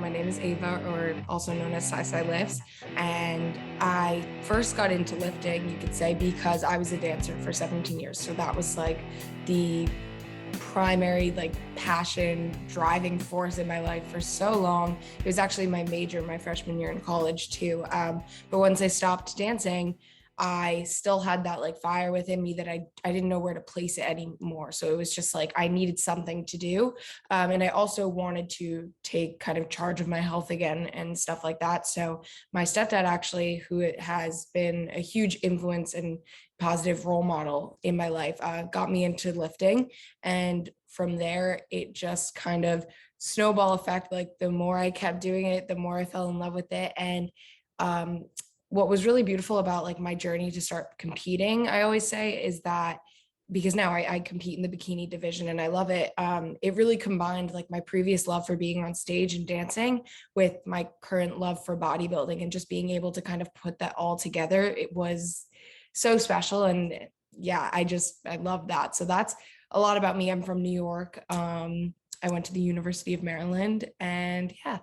my name is Ava, or also known as Sai Lifts. And I first got into lifting, you could say, because I was a dancer for 17 years. So that was like the primary passion driving force in my life for so long. It was actually my major my freshman year in college too. But once I stopped dancing, I still had that fire within me that I didn't know where to place it anymore. So it was just I needed something to do. And I also wanted to take kind of charge of my health again and stuff like that. So my stepdad actually, who has been a huge influence and positive role model in my life, got me into lifting. And from there, it just kind of snowball effect. The more I kept doing it, the more I fell in love with it. And what was really beautiful about my journey to start competing, I always say, is that because now I compete in the bikini division and I love it. It really combined my previous love for being on stage and dancing with my current love for bodybuilding, and just being able to kind of put that all together. It was so special. And yeah, I love that. So that's a lot about me. I'm from New York. I went to the University of Maryland, and yeah.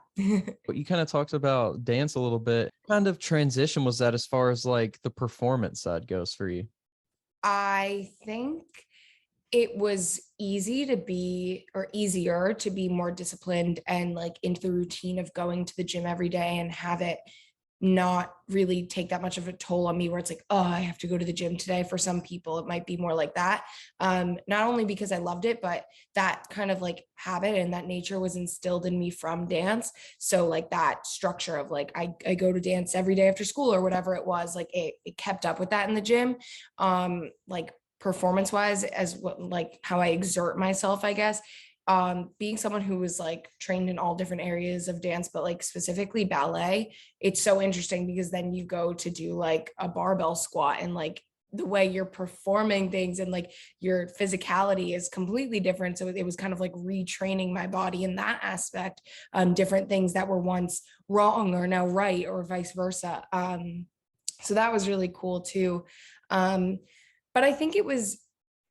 But you kind of talked about dance a little bit. What kind of transition was that as far as the performance side goes for you? I think it was easier to be more disciplined and into the routine of going to the gym every day and have it not really take that much of a toll on me where it's oh, I have to go to the gym today. For some people, it might be more like that. Not only because I loved it, but that kind of habit and that nature was instilled in me from dance. So that structure of I go to dance every day after school or whatever it was, it kept up with that in the gym. Performance wise, as what how I exert myself, I guess. Being someone who was trained in all different areas of dance, but specifically ballet, it's so interesting because then you go to do a barbell squat, and the way you're performing things and your physicality is completely different. So it was kind of retraining my body in that aspect. Different things that were once wrong are now right, or vice versa. So that was really cool too. But I think it was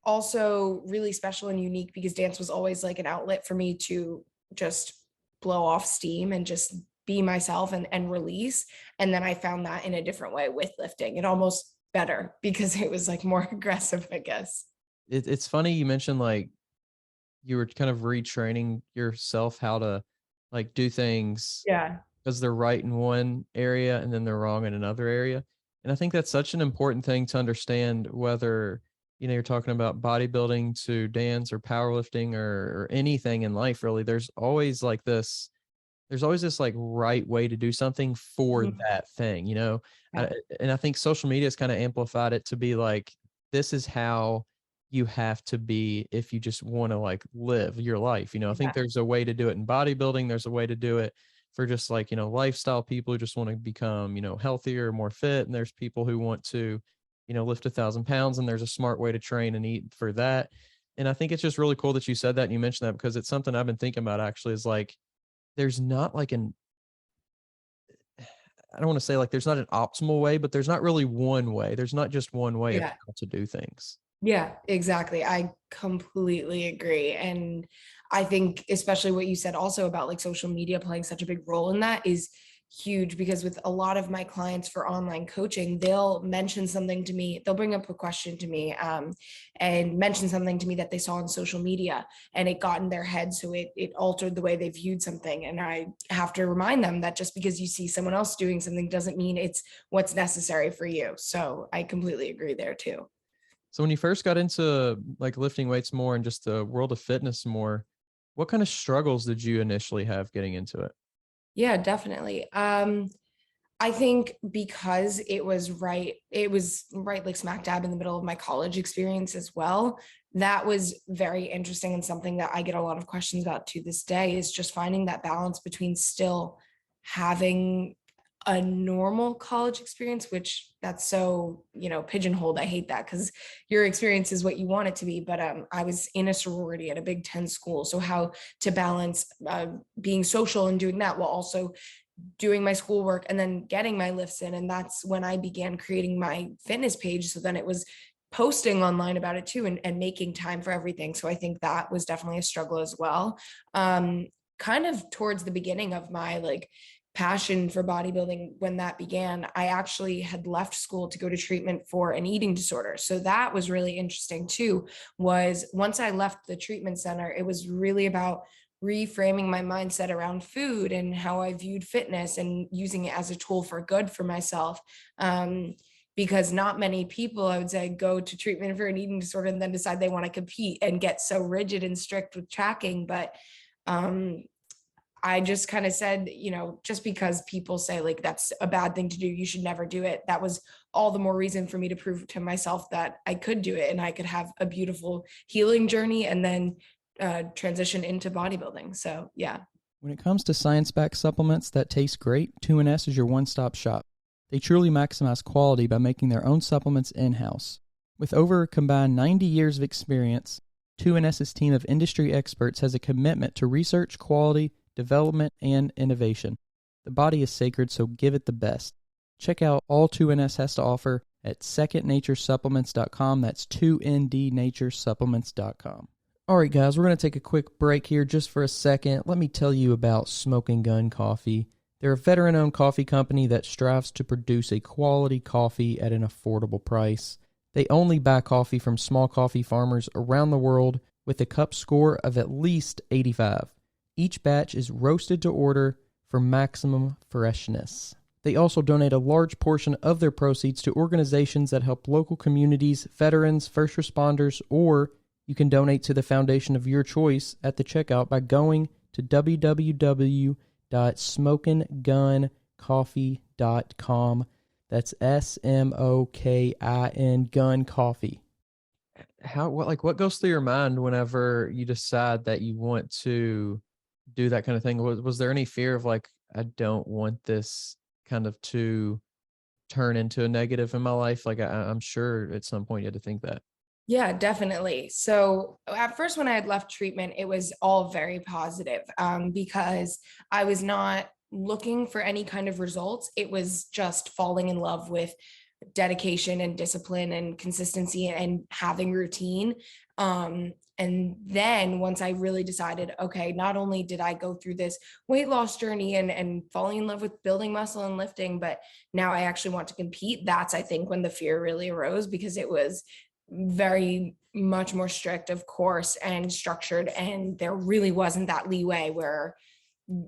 also really special and unique because dance was always an outlet for me to just blow off steam and just be myself and release. And then I found that in a different way with lifting, and almost better because it was more aggressive, I guess. It's funny you mentioned you were kind of retraining yourself how to do things Yeah. because they're right in one area and then they're wrong in another area. And I think that's such an important thing to understand, whether you're talking about bodybuilding to dance or powerlifting or anything in life, really. There's always this right way to do something for that thing, Yeah. and I think social media has kind of amplified it to be this is how you have to be if you just want to live your life. I think there's a way to do it in bodybuilding. There's a way to do it for just lifestyle people who just want to become, healthier, more fit. And there's people who want to, lift 1,000 pounds, and there's a smart way to train and eat for that. And I think it's just really cool that you said that and you mentioned that, because it's something I've been thinking about actually, is there's not I don't want to say there's not an optimal way, but there's not really one way. There's not just one way of how to do things. Yeah, exactly. I completely agree. And I think especially what you said also about social media playing such a big role in that is huge, because with a lot of my clients for online coaching, they'll mention something to me, they'll bring up a question to me, and mention something to me that they saw on social media, and it got in their head. So it altered the way they viewed something. And I have to remind them that just because you see someone else doing something doesn't mean it's what's necessary for you. So I completely agree there too. So when you first got into lifting weights more and just the world of fitness more, what kind of struggles did you initially have getting into it? Yeah, definitely. I think because it was right smack dab in the middle of my college experience as well. That was very interesting, and something that I get a lot of questions about to this day is just finding that balance between still having a normal college experience, which that's so, pigeonholed. I hate that, because your experience is what you want it to be. But I was in a sorority at a Big Ten school. So how to balance being social and doing that while also doing my schoolwork and then getting my lifts in. And that's when I began creating my fitness page. So then it was posting online about it too, and making time for everything. So I think that was definitely a struggle as well. kind of towards the beginning of my like passion for bodybuilding, when that began, I actually had left school to go to treatment for an eating disorder. So that was really interesting too. Was once I left the treatment center, it was really about reframing my mindset around food and how I viewed fitness and using it as a tool for good for myself. Because not many people, I would say, go to treatment for an eating disorder and then decide they want to compete and get so rigid and strict with tracking. But I just kind of said, just because people say like that's a bad thing to do, you should never do it. That was all the more reason for me to prove to myself that I could do it and I could have a beautiful healing journey and then transition into bodybuilding. So, yeah. When it comes to science-backed supplements that taste great, 2NS is your one-stop shop. They truly maximize quality by making their own supplements in-house. With over a combined 90 years of experience, 2NS's team of industry experts has a commitment to research, quality, development, and innovation. The body is sacred, so give it the best. Check out all 2NS has to offer at secondnaturesupplements.com. That's 2ndnaturesupplements.com. All right, guys, we're going to take a quick break here just for a second. Let me tell you about Smoking Gun Coffee. They're a veteran-owned coffee company that strives to produce a quality coffee at an affordable price. They only buy coffee from small coffee farmers around the world with a cup score of at least 85. Each batch is roasted to order for maximum freshness. They also donate a large portion of their proceeds to organizations that help local communities, veterans, first responders, or you can donate to the foundation of your choice at the checkout by going to www.smokingguncoffee.com. That's SMOKIN Gun Coffee. What goes through your mind whenever you decide that you want to do that kind of thing? Was there any fear of like, I don't want this kind of to turn into a negative in my life? Like I'm sure at some point you had to think that. Yeah, definitely. So at first, when I had left treatment, it was all very positive because I was not looking for any kind of results. It was just falling in love with dedication and discipline and consistency and having routine. And then once I really decided, okay, not only did I go through this weight loss journey and falling in love with building muscle and lifting, but now I actually want to compete. That's, I think, when the fear really arose, because it was very much more strict, of course, and structured. And there really wasn't that leeway where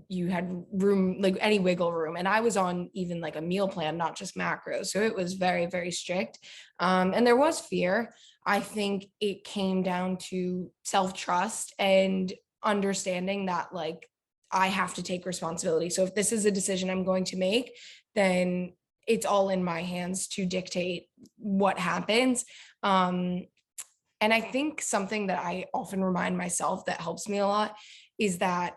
you had room, like any wiggle room. And I was on even like a meal plan, not just macros. So it was very, very strict. And there was fear. I think it came down to self-trust and understanding that like I have to take responsibility. So if this is a decision I'm going to make, then it's all in my hands to dictate what happens. And I think something that I often remind myself that helps me a lot is that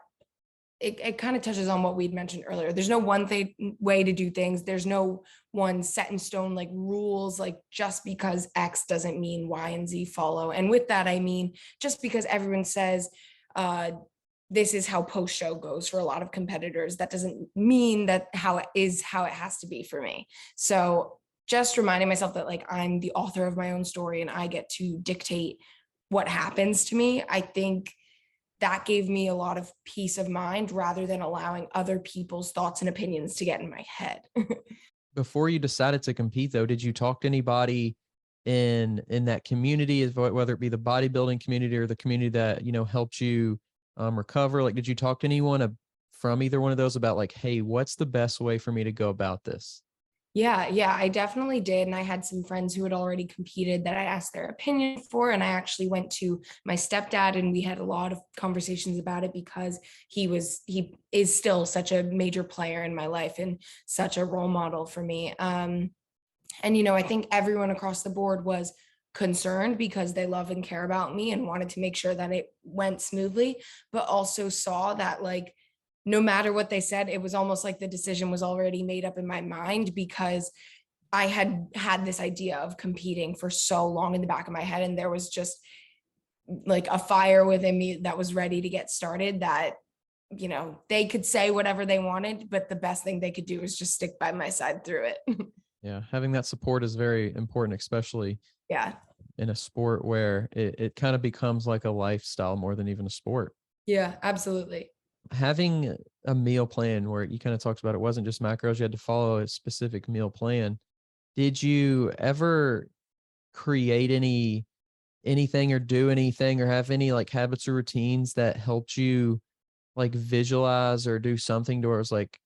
it kind of touches on what we'd mentioned earlier. There's no one way to do things. There's no one set in stone, like rules, like just because X doesn't mean Y and Z follow. And with that, I mean, just because everyone says, this is how post show goes for a lot of competitors, that doesn't mean that how it has to be for me. So just reminding myself that like I'm the author of my own story and I get to dictate what happens to me. I think that gave me a lot of peace of mind rather than allowing other people's thoughts and opinions to get in my head. Before you decided to compete though, did you talk to anybody in that community, whether it be the bodybuilding community or the community that, helped you recover? Like, did you talk to anyone from either one of those about like, hey, what's the best way for me to go about this? Yeah, I definitely did. And I had some friends who had already competed that I asked their opinion for. And I actually went to my stepdad and we had a lot of conversations about it because he is still such a major player in my life and such a role model for me. And, I think everyone across the board was concerned because they love and care about me and wanted to make sure that it went smoothly, but also saw that like, no matter what they said, it was almost like the decision was already made up in my mind because I had this idea of competing for so long in the back of my head. And there was just like a fire within me that was ready to get started that, they could say whatever they wanted, but the best thing they could do is just stick by my side through it. Yeah. Having that support is very important, especially in a sport where it kind of becomes like a lifestyle more than even a sport. Yeah, absolutely. having a meal plan where you kind of talked about it wasn't just macros, you had to follow a specific meal plan. Did you ever create anything or do anything or have any like habits or routines that helped you like visualize or do something towards like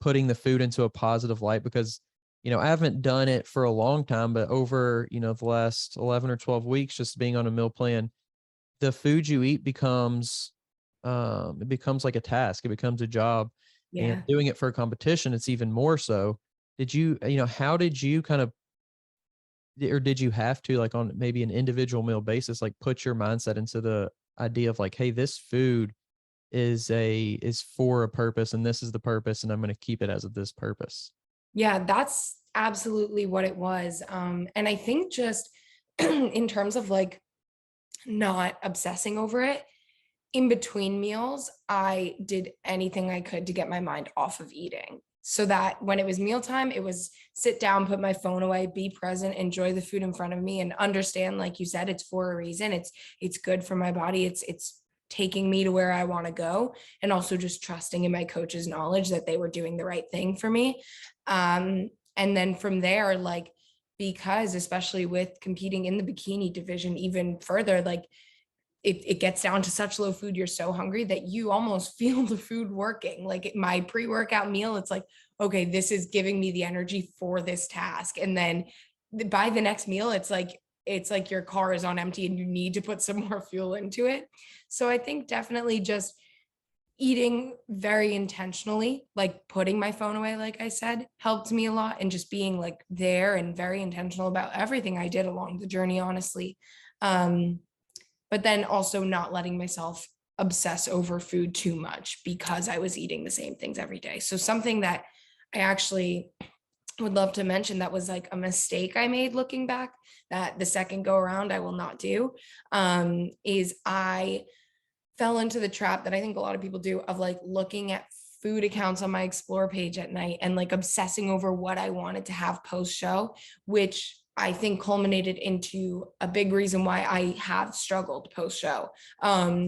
putting the food into a positive light? Because, I haven't done it for a long time, but over, the last 11 or 12 weeks, just being on a meal plan, the food you eat becomes, it becomes like a task. It becomes a job, and Yeah. doing it for a competition, it's even more so. Did you, how did you kind of, or did you have to, like, on maybe an individual meal basis, like put your mindset into the idea of like, hey, this food is for a purpose, and this is the purpose, and I'm going to keep it as of this purpose? Yeah, that's absolutely what it was. And I think just in terms of like not obsessing over it, in between meals, I did anything I could to get my mind off of eating. So that when it was mealtime, it was sit down, put my phone away, be present, enjoy the food in front of me, and understand, like you said, it's for a reason. It's good for my body. It's taking me to where I want to go. And also just trusting in my coach's knowledge that they were doing the right thing for me. And then from there, like, because especially with competing in the bikini division even further, like it gets down to such low food, you're so hungry that you almost feel the food working. Like my pre-workout meal, it's like, okay, this is giving me the energy for this task. And then by the next meal, it's like your car is on empty and you need to put some more fuel into it. So I think definitely just eating very intentionally, like putting my phone away, like I said, helped me a lot, and just being like there and very intentional about everything I did along the journey, honestly. But then also not letting myself obsess over food too much because I was eating the same things every day. So something that I actually would love to mention that was like a mistake I made looking back, that the second go around I will not do, is I fell into the trap that I think a lot of people do of like looking at food accounts on my Explore page at night and like obsessing over what I wanted to have post show, which I think culminated into a big reason why I have struggled post show,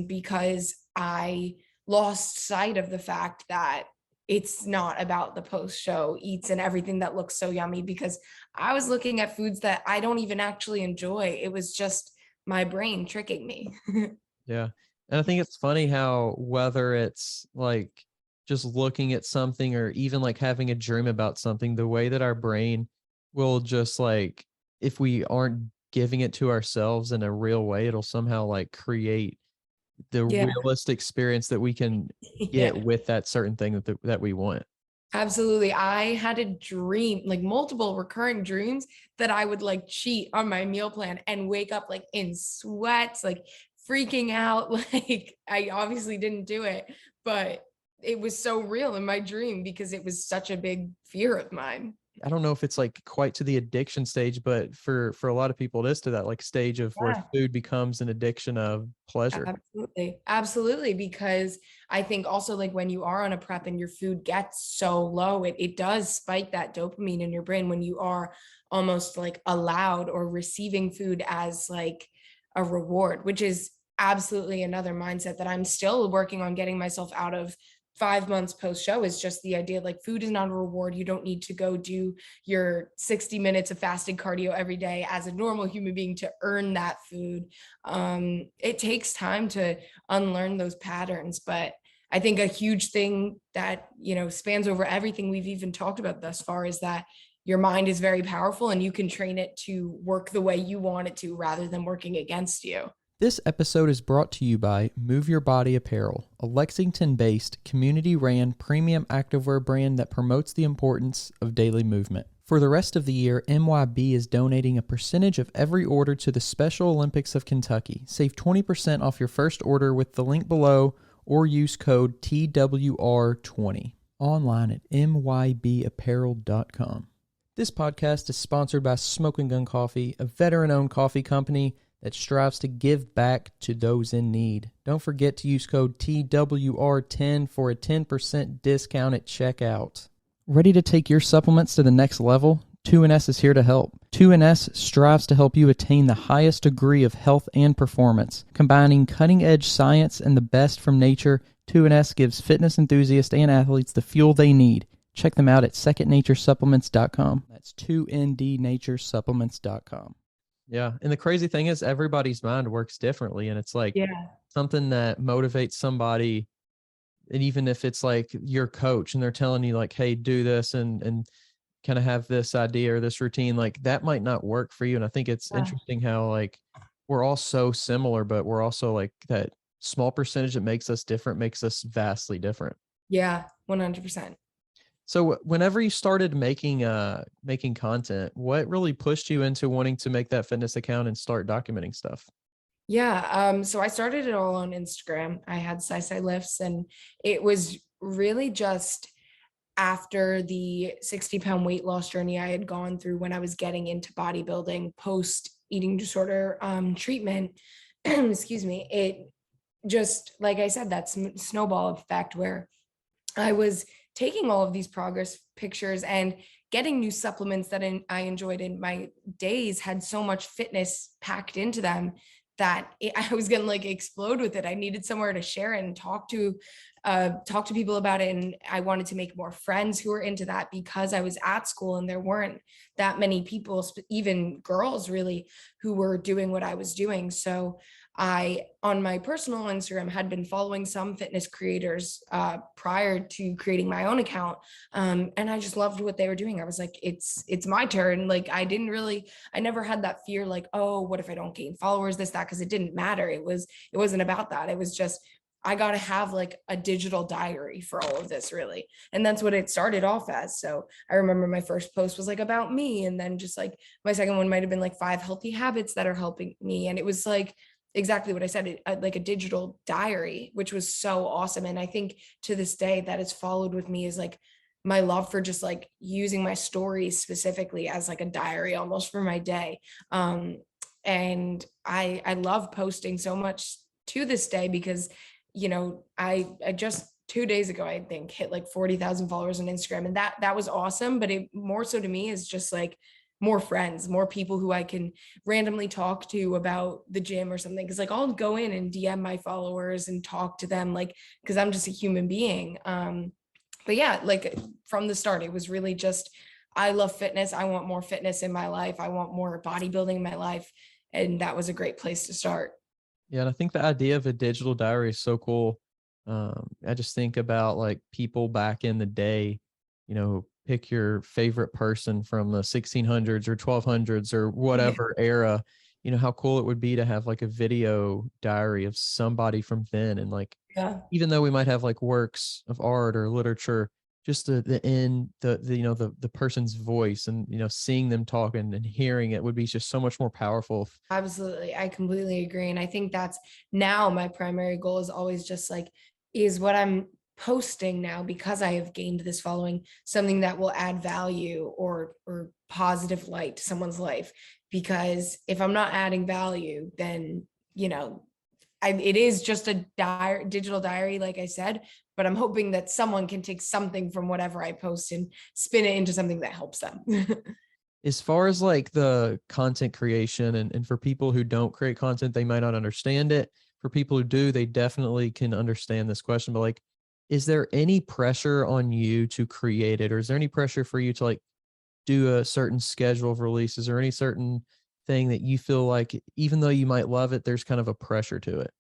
because I lost sight of the fact that it's not about the post show eats and everything that looks so yummy, because I was looking at foods that I don't even actually enjoy. It was just my brain tricking me. Yeah. And I think it's funny how, whether it's like just looking at something or even like having a dream about something, the way that our brain will just like, if we aren't giving it to ourselves in a real way, it'll somehow like create the Yeah. realist experience that we can Yeah. get with that certain thing that we want. Absolutely. I had a dream, like multiple recurring dreams, that I would like cheat on my meal plan and wake up like in sweats, like freaking out. Like I obviously didn't do it, but it was so real in my dream because it was such a big fear of mine. I don't know if it's like quite to the addiction stage, but for a lot of people, it is to that like stage of where Yeah. food becomes an addiction of pleasure. Absolutely. Absolutely. Because I think also like when you are on a prep and your food gets so low, it does spike that dopamine in your brain when you are almost like allowed or receiving food as like a reward, which is absolutely another mindset that I'm still working on getting myself out of. 5 months post show is just the idea like food is not a reward. You don't need to go do your 60 minutes of fasted cardio every day as a normal human being to earn that food. It takes time to unlearn those patterns, but I think a huge thing that, spans over everything we've even talked about thus far is that your mind is very powerful and you can train it to work the way you want it to rather than working against you. This episode is brought to you by Move Your Body Apparel, a Lexington-based, community-ran premium activewear brand that promotes the importance of daily movement. For the rest of the year, MYB is donating a percentage of every order to the Special Olympics of Kentucky. Save 20% off your first order with the link below or use code TWR20 online at mybapparel.com. This podcast is sponsored by Smoking Gun Coffee, a veteran-owned coffee company that strives to give back to those in need. Don't forget to use code TWR10 for a 10% discount at checkout. Ready to take your supplements to the next level? 2NS is here to help. 2NS strives to help you attain the highest degree of health and performance. Combining cutting-edge science and the best from nature, 2NS gives fitness enthusiasts and athletes the fuel they need. Check them out at secondnaturesupplements.com. That's 2ndnaturesupplements.com. Yeah. And the crazy thing is everybody's mind works differently. And it's like something that motivates somebody. And even if it's like your coach and they're telling you like, hey, do this and kind of have this idea or this routine, like that might not work for you. And I think it's interesting how like we're all so similar, but we're also like that small percentage that makes us different, makes us vastly different. Yeah, 100%. So whenever you started making content, what really pushed you into wanting to make that fitness account and start documenting stuff? Yeah, so I started it all on Instagram. I had Sci Lifts, and it was really just after the 60-pound weight loss journey I had gone through when I was getting into bodybuilding post eating disorder treatment. Excuse me. It just, like I said, that snowball effect where I was taking all of these progress pictures and getting new supplements that I enjoyed in my days had so much fitness packed into them that I was going to like explode with it. I needed somewhere to share it and talk to people about it. And I wanted to make more friends who were into that because I was at school and there weren't that many people, even girls really, who were doing what I was doing. So I, on my personal Instagram, had been following some fitness creators prior to creating my own account. And I just loved what they were doing. I was like, it's my turn. Like, I never had that fear, like, oh, what if I don't gain followers, this, that, because it didn't matter. It wasn't about that. It was just, I got to have like a digital diary for all of this, really. And that's what it started off as. So I remember my first post was like about me. And then just like my second one might've been like 5 healthy habits that are helping me. And it was like, exactly what I said, like a digital diary, which was so awesome. And I think to this day that has followed with me is like my love for just like using my stories specifically as like a diary almost for my day. And I love posting so much to this day because, you know, I just 2 days ago, I think hit like 40,000 followers on Instagram, and that was awesome. But it more so to me is just like more friends, more people who I can randomly talk to about the gym or something. Cause like I'll go in and DM my followers and talk to them, like, cause I'm just a human being. But yeah, like from the start, it was really just, I love fitness. I want more fitness in my life. I want more bodybuilding in my life. And that was a great place to start. Yeah. And I think the idea of a digital diary is so cool. I just think about like people back in the day, you know, pick your favorite person from the 1600s or 1200s or whatever era, you know, how cool it would be to have like a video diary of somebody from then. And like, even though we might have like works of art or literature, just the person's voice and, you know, seeing them talking and hearing it would be just so much more powerful. Absolutely. I completely agree. And I think that's now my primary goal is always just like, is what I'm posting now, because I have gained this following, something that will add value or positive light to someone's life. Because if I'm not adding value, then, you know, it is just a digital diary, like I said, but I'm hoping that someone can take something from whatever I post and spin it into something that helps them. As far as like the content creation and for people who don't create content, they might not understand it. For people who do, they definitely can understand this question. But like, is there any pressure on you to create it? Or is there any pressure for you to like do a certain schedule of releases or any certain thing that you feel like, even though you might love it, there's kind of a pressure to it?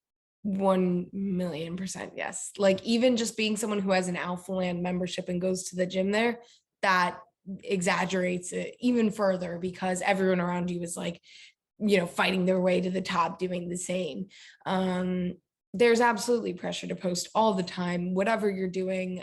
1,000,000% yes. Like even just being someone who has an Alpha Land membership and goes to the gym there, that exaggerates it even further because everyone around you is like, you know, fighting their way to the top doing the same. There's absolutely pressure to post all the time, whatever you're doing.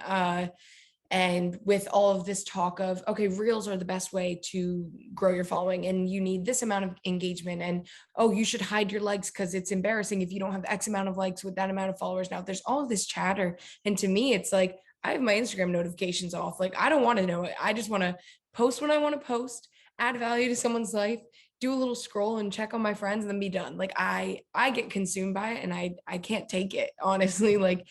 And with all of this talk of, okay, reels are the best way to grow your following and you need this amount of engagement, and oh, you should hide your likes because it's embarrassing if you don't have X amount of likes with that amount of followers. Now there's all of this chatter, and to me it's like I have my Instagram notifications off. Like I don't want to know it. I just want to post when I want to post, add value to someone's life, do a little scroll and check on my friends, and then be done. Like I get consumed by it, and I can't take it, honestly. Like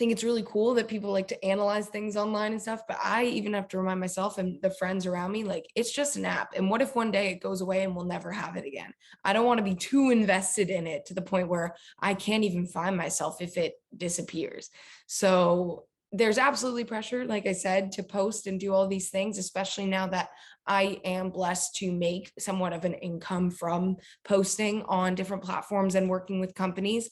think it's really cool that people like to analyze things online and stuff, but I even have to remind myself and the friends around me, like, it's just an app. And what if one day it goes away and we'll never have it again? I don't want to be too invested in it to the point where I can't even find myself if it disappears. So there's absolutely pressure, like I said, to post and do all these things, especially now that I am blessed to make somewhat of an income from posting on different platforms and working with companies.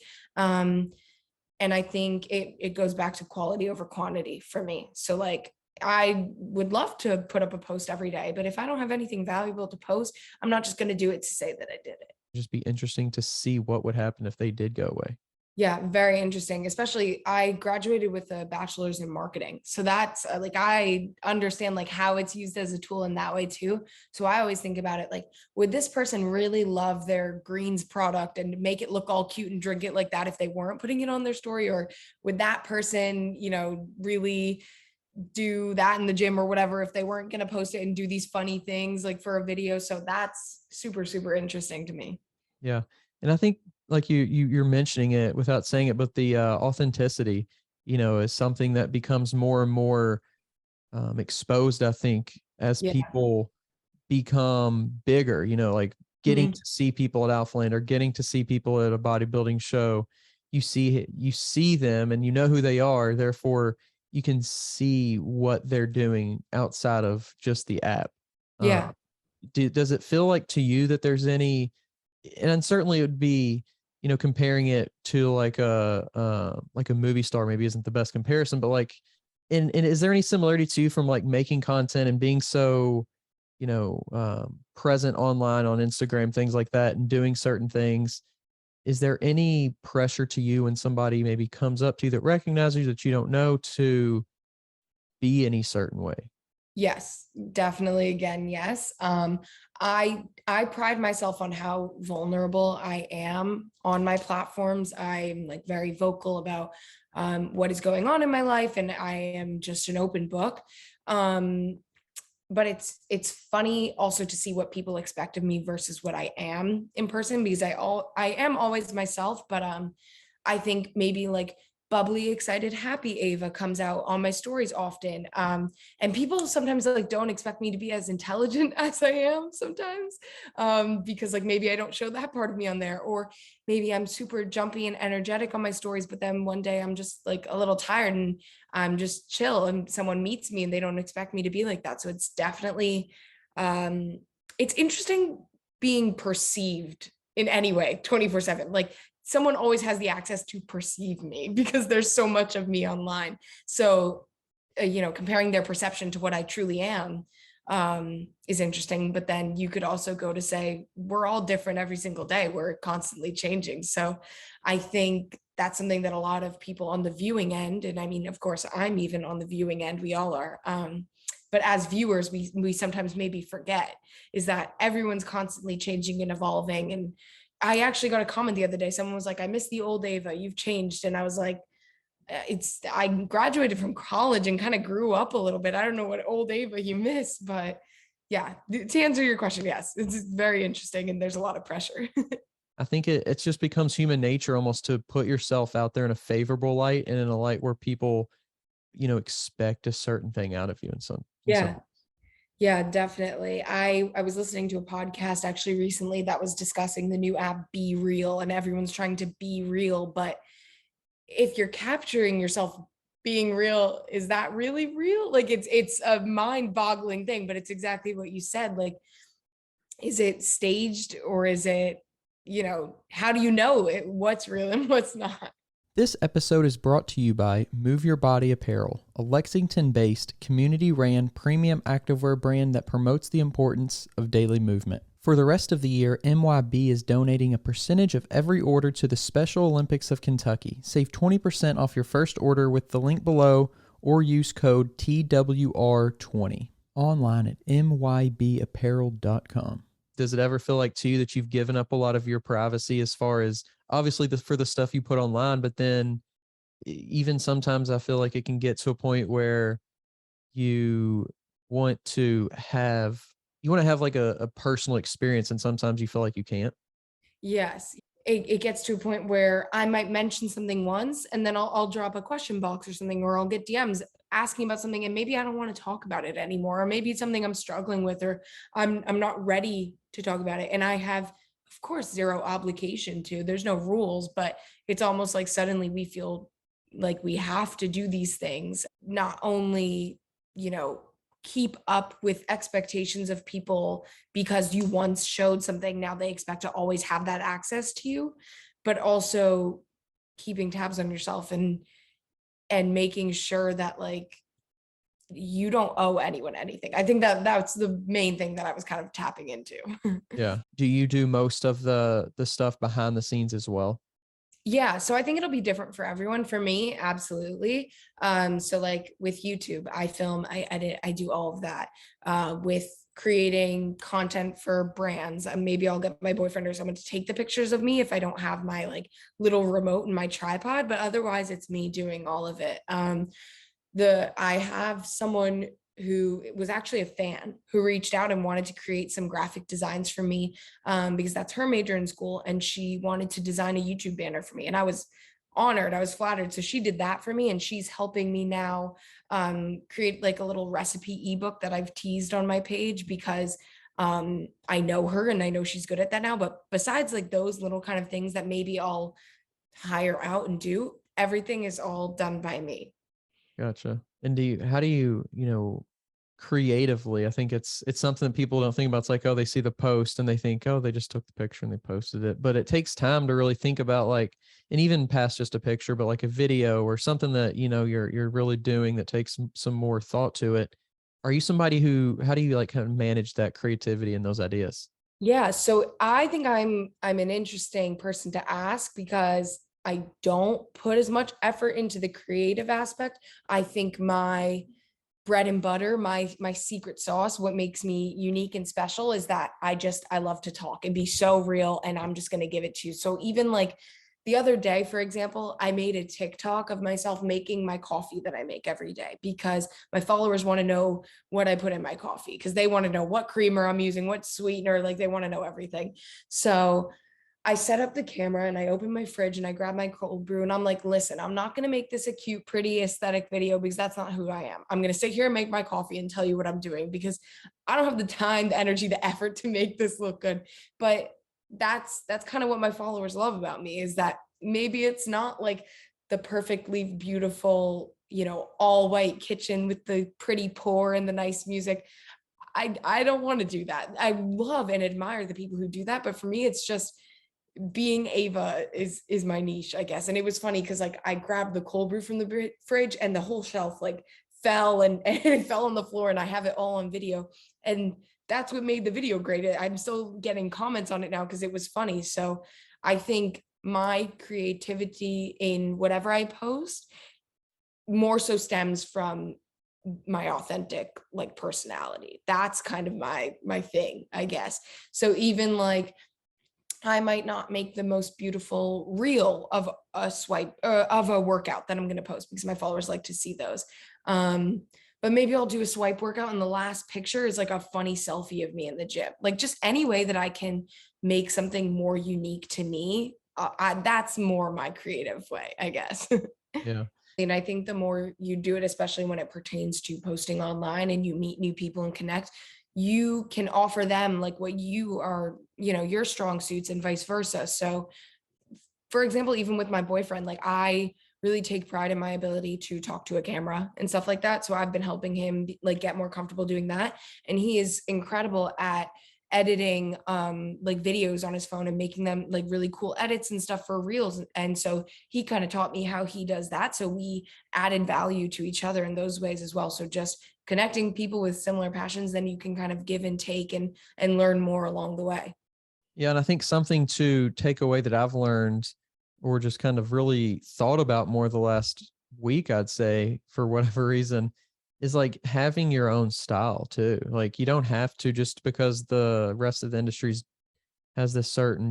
And I think it goes back to quality over quantity for me. So like, I would love to put up a post every day, but if I don't have anything valuable to post, I'm not just going to do it to say that I did it. Just be interesting to see what would happen if they did go away. Yeah, very interesting. Especially I graduated with a bachelor's in marketing. So that's like, I understand like how it's used as a tool in that way too. So I always think about it like, would this person really love their greens product and make it look all cute and drink it like that if they weren't putting it on their story? Or would that person, really do that in the gym or whatever if they weren't going to post it and do these funny things like for a video? So that's super, super interesting to me. Yeah. And I think like you're mentioning it without saying it, but the authenticity, is something that becomes more and more exposed, I think, as Yeah. people become bigger, like getting Mhm. to see people at Alphaland or getting to see people at a bodybuilding show. You see them and you know who they are. Therefore, you can see what they're doing outside of just the app. Yeah. Does it feel like to you that there's any, and certainly it would be, comparing it to like a movie star maybe isn't the best comparison, but like, and is there any similarity to you from like making content and being so, present online on Instagram, things like that, and doing certain things? Is there any pressure to you when somebody maybe comes up to you that recognizes you that you don't know to be any certain way? Yes, definitely. Again, yes. I pride myself on how vulnerable I am on my platforms. I'm like very vocal about what is going on in my life, and I am just an open book. But it's funny also to see what people expect of me versus what I am in person, because I am always myself, but I think maybe like bubbly, excited, happy Ava comes out on my stories often. And people sometimes like don't expect me to be as intelligent as I am sometimes, because like maybe I don't show that part of me on there, or maybe I'm super jumpy and energetic on my stories, but then one day I'm just like a little tired and I'm just chill, and someone meets me and they don't expect me to be like that. So it's definitely, it's interesting being perceived in any way 24/7. Like someone always has the access to perceive me because there's so much of me online. So, comparing their perception to what I truly am is interesting. But then you could also go to say, we're all different every single day. We're constantly changing. So I think that's something that a lot of people on the viewing end, and I mean, of course, I'm even on the viewing end, we all are. But as viewers, we sometimes maybe forget is that everyone's constantly changing and evolving. And I actually got a comment the other day. Someone was like, I miss the old Ava, you've changed. And I was like, I graduated from college and kind of grew up a little bit. I don't know what old Ava you miss, but yeah, to answer your question, yes, it's very interesting and there's a lot of pressure. I think it just becomes human nature almost to put yourself out there in a favorable light and in a light where people, expect a certain thing out of you in some. Yeah. Yeah, definitely. I was listening to a podcast actually recently that was discussing the new app Be Real, and everyone's trying to be real, but if you're capturing yourself being real, is that really real? Like it's a mind-boggling thing, but it's exactly what you said. Like, is it staged, or is it, how do you know what's real and what's not? This episode is brought to you by Move Your Body Apparel, a Lexington-based, community-ran premium activewear brand that promotes the importance of daily movement. For the rest of the year, MYB is donating a percentage of every order to the Special Olympics of Kentucky. Save 20% off your first order with the link below or use code TWR20. Online at mybapparel.com. Does it ever feel like to you that you've given up a lot of your privacy as far as obviously for the stuff you put online, but then even sometimes I feel like it can get to a point where you want to have like a personal experience, and sometimes you feel like you can't? Yes. it gets to a point where I might mention something once and then I'll drop a question box or something, or I'll get DMs asking about something and maybe I don't want to talk about it anymore, or maybe it's something I'm struggling with, or I'm not ready to talk about it. And I have, of course, zero obligation to, there's no rules, but it's almost like suddenly we feel like we have to do these things, not only, you know, keep up with expectations of people because you once showed something, now they expect to always have that access to you, but also keeping tabs on yourself and making sure that like you don't owe anyone anything. I think that that's the main thing that I was kind of tapping into. Yeah. Do you do most of the stuff behind the scenes as well? Yeah, so I think it'll be different for everyone. For me, absolutely. So like with YouTube, I film, I edit, I do all of that. With creating content for brands, maybe I'll get my boyfriend or someone to take the pictures of me if I don't have my like little remote and my tripod, but otherwise it's me doing all of it. I have someone who was actually a fan who reached out and wanted to create some graphic designs for me, because that's her major in school, and she wanted to design a YouTube banner for me, and I was honored, I was flattered. So she did that for me, and she's helping me now create like a little recipe ebook that I've teased on my page, because I know her and I know she's good at that now. But besides like those little kind of things that maybe I'll hire out and do, everything is all done by me. Gotcha. And how do you, creatively, I think it's something that people don't think about. It's like, oh, they see the post and they think, oh, they just took the picture and they posted it. But it takes time to really think about like, and even past just a picture, but like a video or something that, you're really doing that takes some more thought to it. Are you somebody how do you like kind of manage that creativity and those ideas? Yeah, so I think I'm an interesting person to ask because I don't put as much effort into the creative aspect. I think my bread and butter, my secret sauce, what makes me unique and special is that I love to talk and be so real, and I'm just going to give it to you. So even like the other day, for example, I made a TikTok of myself making my coffee that I make every day because my followers want to know what I put in my coffee, because they want to know what creamer I'm using, what sweetener, like they want to know everything. So I set up the camera and I open my fridge and I grab my cold brew and I'm like, listen, I'm not going to make this a cute, pretty aesthetic video because that's not who I am. I'm going to sit here and make my coffee and tell you what I'm doing because I don't have the time, the energy, the effort to make this look good. But that's kind of what my followers love about me, is that maybe it's not like the perfectly beautiful, all white kitchen with the pretty pour and the nice music. I don't want to do that. I love and admire the people who do that. But for me, it's just being Ava is my niche, I guess. And it was funny because like I grabbed the cold brew from the fridge and the whole shelf like fell and it fell on the floor, and I have it all on video. And that's what made the video great. I'm still getting comments on it now because it was funny. So I think my creativity in whatever I post more so stems from my authentic like personality. That's kind of my thing, I guess. So even like I might not make the most beautiful reel of a swipe of a workout that I'm going to post because my followers like to see those. But maybe I'll do a swipe workout and the last picture is like a funny selfie of me in the gym. Like just any way that I can make something more unique to me. That's more my creative way, I guess. Yeah. And I think the more you do it, especially when it pertains to posting online and you meet new people and connect, you can offer them like what you are, your strong suits and vice versa. So for example, even with my boyfriend, like I really take pride in my ability to talk to a camera and stuff like that. So I've been helping him like get more comfortable doing that. And he is incredible at editing like videos on his phone and making them like really cool edits and stuff for reels. And so he kind of taught me how he does that. So we added value to each other in those ways as well. So just connecting people with similar passions, then you can kind of give and take and learn more along the way. Yeah. And I think something to take away that I've learned or just kind of really thought about more the last week, I'd say, for whatever reason, is like having your own style too. Like you don't have to, just because the rest of the industry's has this certain,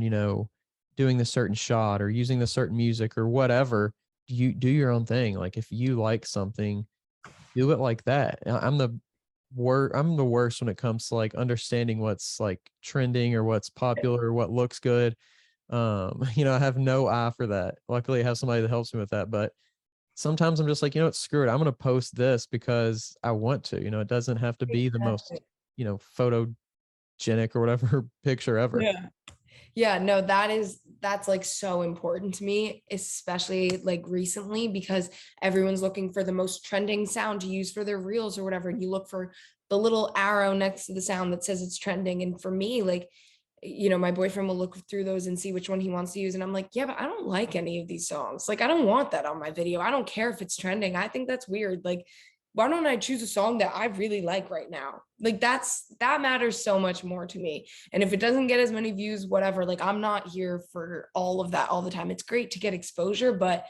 doing this certain shot or using this certain music or whatever, you do your own thing. Like if you like something, do it like that. I'm the worst when it comes to like understanding what's like trending or what's popular or what looks good. I have no eye for that. Luckily I have somebody that helps me with that, but sometimes I'm just like, screw it. I'm going to post this because I want to, it doesn't have to be the most, photogenic or whatever picture ever. Yeah. Yeah, no, that's like so important to me, especially like recently, because everyone's looking for the most trending sound to use for their reels or whatever. And you look for the little arrow next to the sound that says it's trending. And for me, like, my boyfriend will look through those and see which one he wants to use. And I'm like, yeah, but I don't like any of these songs. Like, I don't want that on my video. I don't care if it's trending. I think that's weird. Like, why don't I choose a song that I really like right now? Like, that matters so much more to me. And if it doesn't get as many views, whatever, like, I'm not here for all of that all the time. It's great to get exposure, but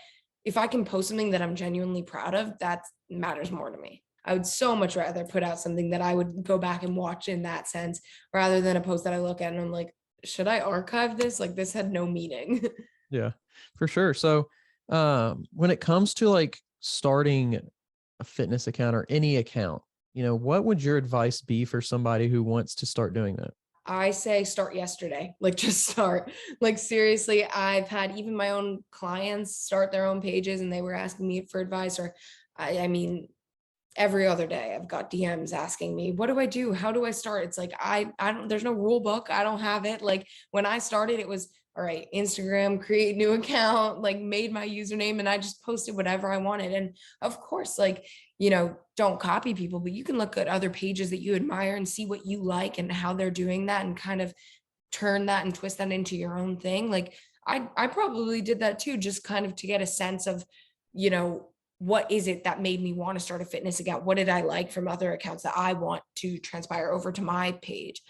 if I can post something that I'm genuinely proud of, that matters more to me. I would so much rather put out something that I would go back and watch in that sense, rather than a post that I look at and I'm like, should I archive this? Like, this had no meaning. Yeah, for sure. So when it comes to like starting a fitness account or any account, what would your advice be for somebody who wants to start doing that? I say start yesterday. Like, just start. Like, seriously, I've had even my own clients start their own pages and they were asking me for advice, or I mean, every other day I've got DMs asking me, what do I do? How do I start? It's like, I don't, there's no rule book. I don't have it. Like, when I started, it was, all right, Instagram, create new account, like, made my username, and I just posted whatever I wanted. And of course, like, don't copy people, but you can look at other pages that you admire and see what you like and how they're doing that, and kind of turn that and twist that into your own thing. Like, I probably did that too, just kind of to get a sense of, what is it that made me want to start a fitness account? What did I like from other accounts that I want to transpire over to my page?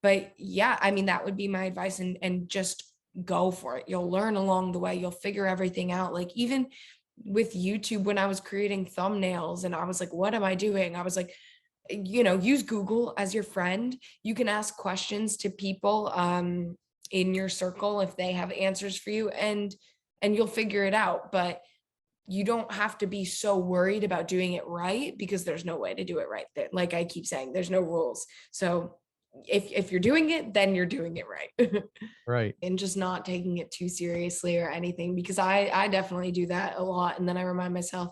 But yeah, I mean, that would be my advice, and just go for it. You'll learn along the way. You'll figure everything out. Like, even with YouTube, when I was creating thumbnails and I was like, what am I doing? I was like, use Google as your friend. You can ask questions to people in your circle if they have answers for you, and you'll figure it out. But you don't have to be so worried about doing it right, because there's no way to do it right. Like I keep saying, there's no rules. So if you're doing it, then you're doing it right. Right. And just not taking it too seriously or anything, because I definitely do that a lot. And then I remind myself,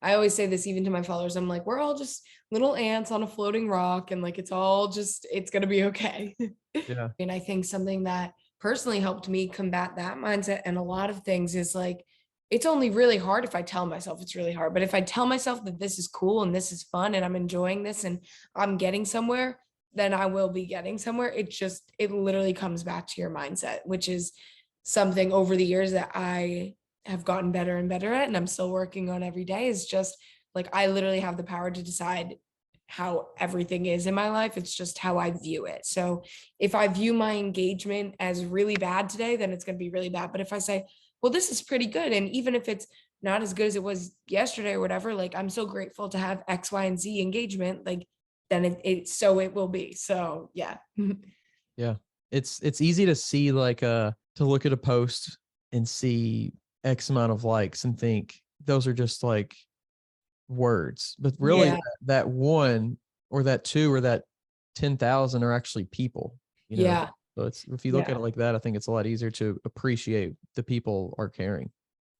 I always say this even to my followers, I'm like, we're all just little ants on a floating rock, and like, it's going to be okay. Yeah. And I think something that personally helped me combat that mindset and a lot of things is like, it's only really hard if I tell myself it's really hard. But if I tell myself that this is cool and this is fun and I'm enjoying this and I'm getting somewhere, then I will be getting somewhere. It literally comes back to your mindset, which is something over the years that I have gotten better and better at, and I'm still working on every day. Is just like, I literally have the power to decide how everything is in my life. It's just how I view it. So if I view my engagement as really bad today, then it's going to be really bad. But if I say, well, this is pretty good, and even if it's not as good as it was yesterday or whatever, like, I'm so grateful to have X, Y, and Z engagement, like, then it will be. So yeah. Yeah. It's easy to see like to look at a post and see X amount of likes and think those are just like words, but really Yeah. that one or that two or that 10,000 are actually people, Yeah. So if you look Yeah. at it like that, I think it's a lot easier to appreciate the people are caring.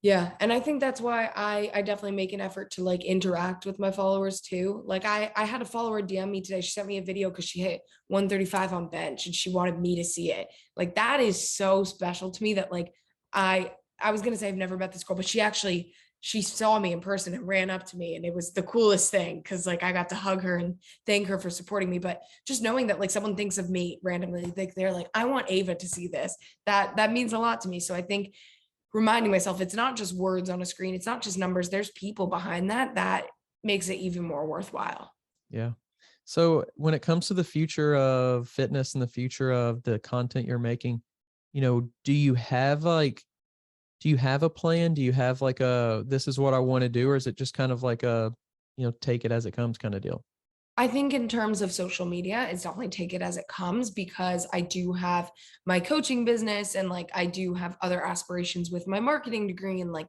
Yeah. And I think that's why I definitely make an effort to like interact with my followers too. Like, I had a follower DM me today. She sent me a video because she hit 135 on bench and she wanted me to see it. Like, that is so special to me that like, I was going to say I've never met this girl, but she saw me in person and ran up to me, and it was the coolest thing, because like, I got to hug her and thank her for supporting me. But just knowing that like someone thinks of me randomly, like, they're like, I want Ava to see this, that means a lot to me. So I think reminding myself, it's not just words on a screen, it's not just numbers, there's people behind that makes it even more worthwhile. Yeah. So when it comes to the future of fitness and the future of the content you're making, do you have a plan? Do you have like this is what I want to do? Or is it just kind of like take it as it comes kind of deal? I think in terms of social media, it's definitely take it as it comes, because I do have my coaching business, and like, I do have other aspirations with my marketing degree and like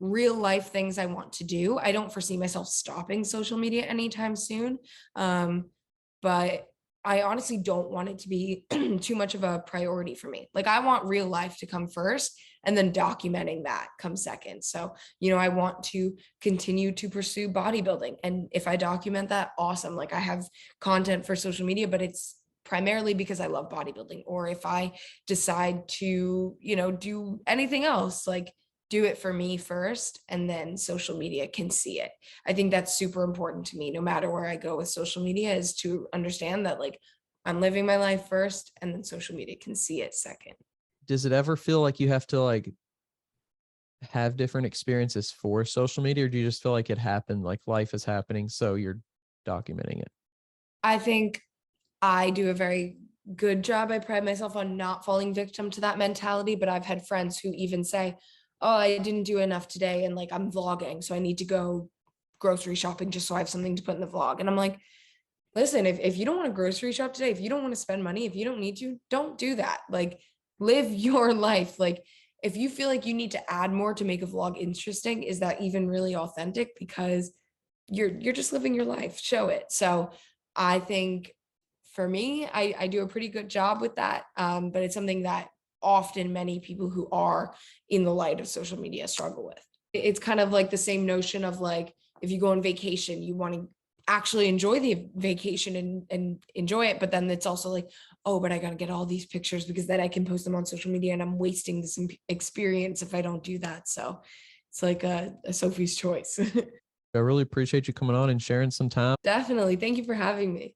real life things I want to do. I don't foresee myself stopping social media anytime soon. But I honestly don't want it to be too much of a priority for me. Like I want real life to come first and then documenting that comes second. So, I want to continue to pursue bodybuilding. And if I document that, awesome. Like I have content for social media, but it's primarily because I love bodybuilding. Or if I decide to, do anything else, like do it for me first and then social media can see it. I think that's super important to me no matter where I go with social media, is to understand that like I'm living my life first and then social media can see it second. Does it ever feel like you have to like have different experiences for social media, or do you just feel like it happened, like life is happening, so you're documenting it? I think I do a very good job. I pride myself on not falling victim to that mentality, but I've had friends who even say, "Oh, I didn't do enough today and like I'm vlogging, so I need to go grocery shopping just so I have something to put in the vlog." And I'm like, listen, if you don't want to grocery shop today, if you don't want to spend money, if you don't need to, don't do that. Like live your life. Like if you feel like you need to add more to make a vlog interesting, is that even really authentic? Because you're just living your life. Show it. So I think for me, I do a pretty good job with that. But it's something that often many people who are in the light of social media struggle with. It's kind of like the same notion of like, if you go on vacation, you want to actually enjoy the vacation and enjoy it. But then it's also like, oh, but I got to get all these pictures because then I can post them on social media and I'm wasting this experience if I don't do that. So it's like a Sophie's choice. I really appreciate you coming on and sharing some time. Definitely. Thank you for having me.